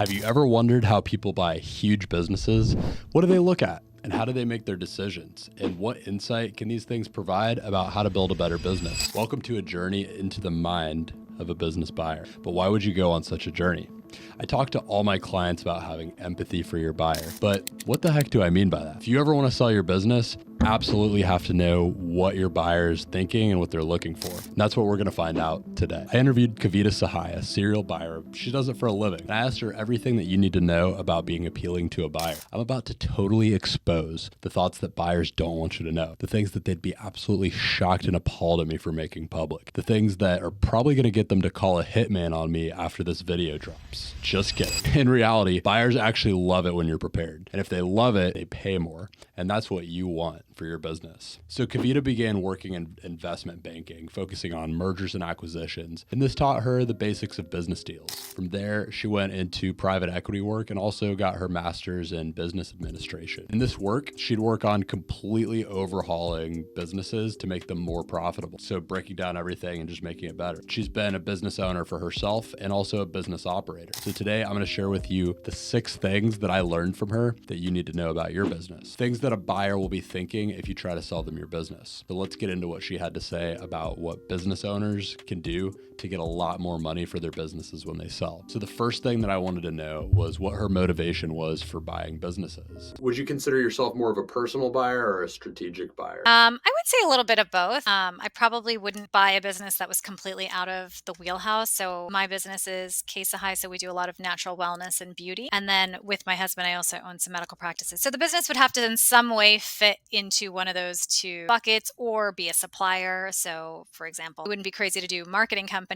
Have you ever wondered how people buy huge businesses? What do they look at? And how do they make their decisions? And what insight can these things provide about how to build a better business? Welcome to a journey into the mind of a business buyer. But why would you go on such a journey? I talk to all my clients about having empathy for your buyer, but what the heck do I mean by that? If you ever want to sell your business, absolutely have to know what your buyer is thinking and what they're looking for. And that's what we're going to find out today. I interviewed Kavita Sahai, a serial buyer. She does it for a living. And I asked her everything that you need to know about being appealing to a buyer. I'm about to totally expose the thoughts that buyers don't want you to know, the things that they'd be absolutely shocked and appalled at me for making public, the things that are probably going to get them to call a hitman on me after this video drops. Just kidding. In reality, buyers actually love it when you're prepared. And if they love it, they pay more. And that's what you want for your business. So Kavita began working in investment banking, focusing on mergers and acquisitions. And this taught her the basics of business deals. From there, she went into private equity work and also got her master's in business administration. In this work, she'd work on completely overhauling businesses to make them more profitable. So breaking down everything and just making it better. She's been a business owner for herself and also a business operator. So today I'm going to share with you the 6 things that I learned from her that you need to know about your business. Things that a buyer will be thinking if you try to sell them your business. So let's get into what she had to say about what business owners can do to get a lot more money for their businesses when they sell. So the first thing that I wanted to know was what her motivation was for buying businesses. Would you consider yourself more of a personal buyer or a strategic buyer? I would say a little bit of both. I probably wouldn't buy a business that was completely out of the wheelhouse. So my business is Kavita Sahai, so we do a lot of natural wellness and beauty. And then with my husband, I also own some medical practices. So the business would have to in some way fit into one of those 2 buckets or be a supplier. So for example, it wouldn't be crazy to do marketing company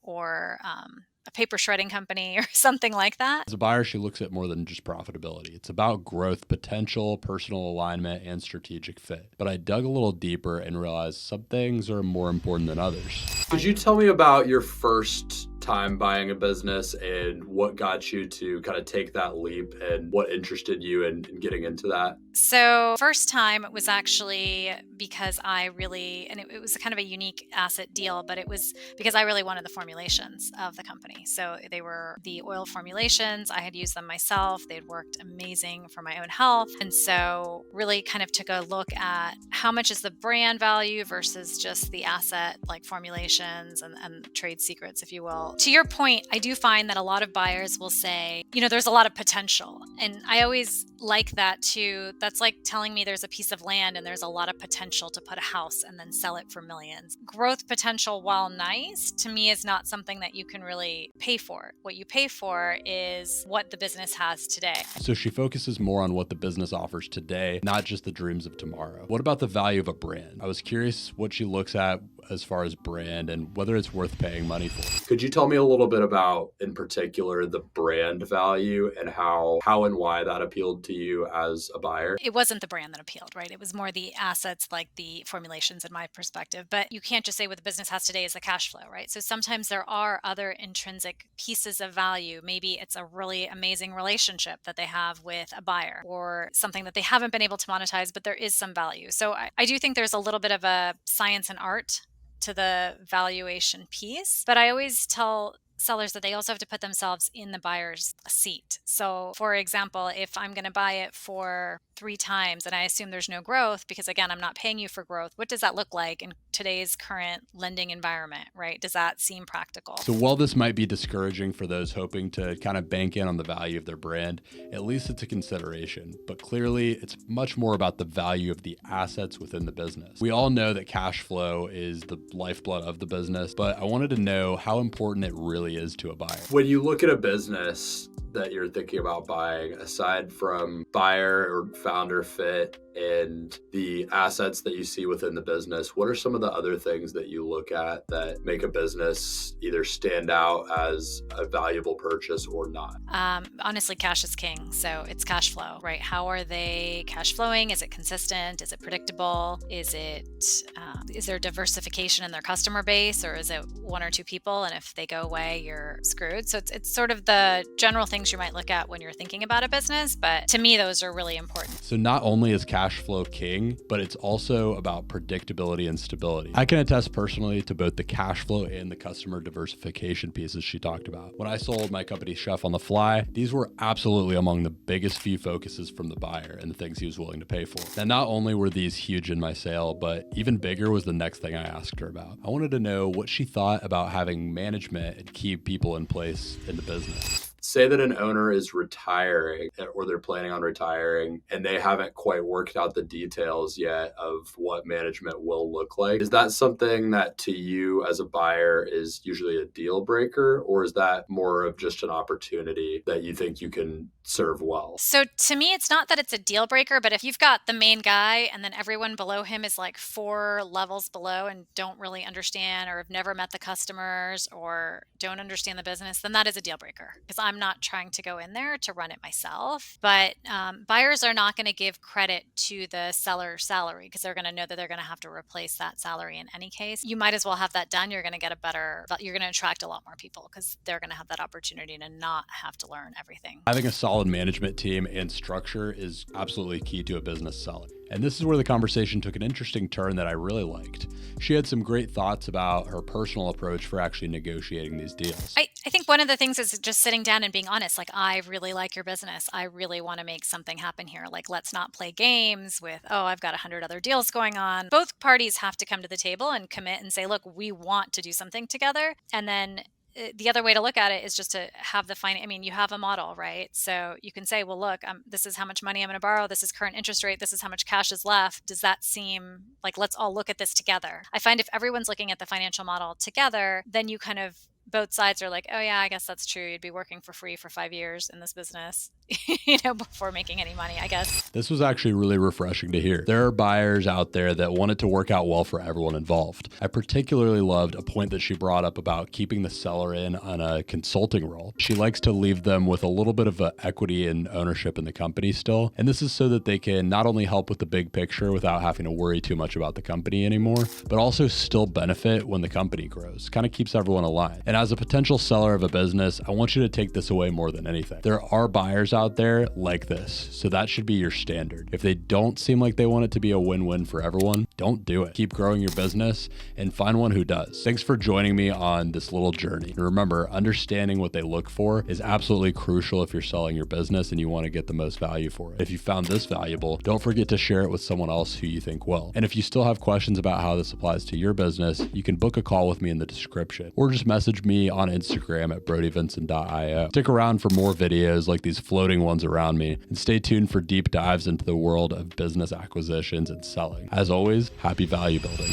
or a paper shredding company or something like that. As a buyer, she looks at more than just profitability. It's about growth potential, personal alignment, and strategic fit. But I dug a little deeper and realized some things are more important than others. Could you tell me about your first time buying a business and what got you to kind of take that leap and what interested you in getting into that? So first time it was actually because it was kind of a unique asset deal, but it was because I really wanted the formulations of the company. So they were the oil formulations. I had used them myself. They'd worked amazing for my own health. And so really kind of took a look at how much is the brand value versus just the asset like formulations and trade secrets, if you will. To your point, I do find that a lot of buyers will say, there's a lot of potential. And I always like that too. That's like telling me there's a piece of land and there's a lot of potential to put a house and then sell it for millions. Growth potential, while nice, to me is not something that you can really pay for. What you pay for is what the business has today. So she focuses more on what the business offers today, not just the dreams of tomorrow. What about the value of a brand? I was curious what she looks at as far as brand and whether it's worth paying money for. Could you tell me a little bit about, in particular, the brand value and how and why that appealed to you as a buyer? It wasn't the brand that appealed, right? It was more the assets like the formulations in my perspective. But you can't just say what the business has today is the cash flow, right? So sometimes there are other intrinsic pieces of value. Maybe it's a really amazing relationship that they have with a buyer or something that they haven't been able to monetize, but there is some value. So I do think there's a little bit of a science and art to the valuation piece, but I always tell sellers that they also have to put themselves in the buyer's seat. So for example, if I'm going to buy it for 3 times and I assume there's no growth because again, I'm not paying you for growth, what does that look like in today's current lending environment, right? Does that seem practical? So while this might be discouraging for those hoping to kind of bank in on the value of their brand, at least it's a consideration. But clearly it's much more about the value of the assets within the business. We all know that cash flow is the lifeblood of the business, but I wanted to know how important it really is to a buyer. When you look at a business that you're thinking about buying, aside from buyer or founder fit and the assets that you see within the business, what are some of the other things that you look at that make a business either stand out as a valuable purchase or not? Honestly, cash is king. So it's cash flow, right? How are they cash flowing? Is it consistent? Is it predictable? Is there diversification in their customer base, or is it 1 or 2 people? And if they go away, you're screwed. So it's sort of the general things you might look at when you're thinking about a business. But to me, those are really important. So not only is cash cash flow king, but it's also about predictability and stability. I can attest personally to both the cash flow and the customer diversification pieces she talked about. When I sold my company Chef on the Fly, these were absolutely among the biggest few focuses from the buyer and the things he was willing to pay for. And not only were these huge in my sale, but even bigger was the next thing I asked her about. I wanted to know what she thought about having management and key people in place in the business. Say that an owner is retiring or they're planning on retiring and they haven't quite worked out the details yet of what management will look like. Is that something that to you as a buyer is usually a deal breaker, or is that more of just an opportunity that you think you can serve well? So to me, it's not that it's a deal breaker, but if you've got the main guy and then everyone below him is like 4 levels below and don't really understand or have never met the customers or don't understand the business, then that is a deal breaker, because I'm not trying to go in there to run it myself. But buyers are not going to give credit to the seller's salary because they're going to know that they're going to have to replace that salary in any case. You might as well have that done. You're going to get you're going to attract a lot more people because they're going to have that opportunity to not have to learn everything. Having a solid management team and structure is absolutely key to a business selling. And this is where the conversation took an interesting turn that I really liked. She had some great thoughts about her personal approach for actually negotiating these deals. I think one of the things is just sitting down and being honest. Like, I really like your business. I really want to make something happen here. Like, let's not play games with, oh, I've got 100 other deals going on. Both parties have to come to the table and commit and say, look, we want to do something together. And then the other way to look at it is just to have you have a model, right? So you can say, well, look, this is how much money I'm going to borrow. This is current interest rate. This is how much cash is left. Does that seem like, let's all look at this together? I find if everyone's looking at the financial model together, then you kind of, both sides are like, oh yeah, I guess that's true. You'd be working for free for 5 years in this business, before making any money, I guess. This was actually really refreshing to hear. There are buyers out there that want it to work out well for everyone involved. I particularly loved a point that she brought up about keeping the seller in on a consulting role. She likes to leave them with a little bit of equity and ownership in the company still. And this is so that they can not only help with the big picture without having to worry too much about the company anymore, but also still benefit when the company grows. Kind of keeps everyone aligned. And as a potential seller of a business, I want you to take this away more than anything. There are buyers out there like this, so that should be your standard. If they don't seem like they want it to be a win-win for everyone, don't do it. Keep growing your business and find one who does. Thanks for joining me on this little journey. And remember, understanding what they look for is absolutely crucial if you're selling your business and you want to get the most value for it. If you found this valuable, don't forget to share it with someone else who you think will. And if you still have questions about how this applies to your business, you can book a call with me in the description or just message me on Instagram at brodyvinson.io. Stick around for more videos like these floating ones around me, and stay tuned for deep dives into the world of business acquisitions and selling. As always, happy value building.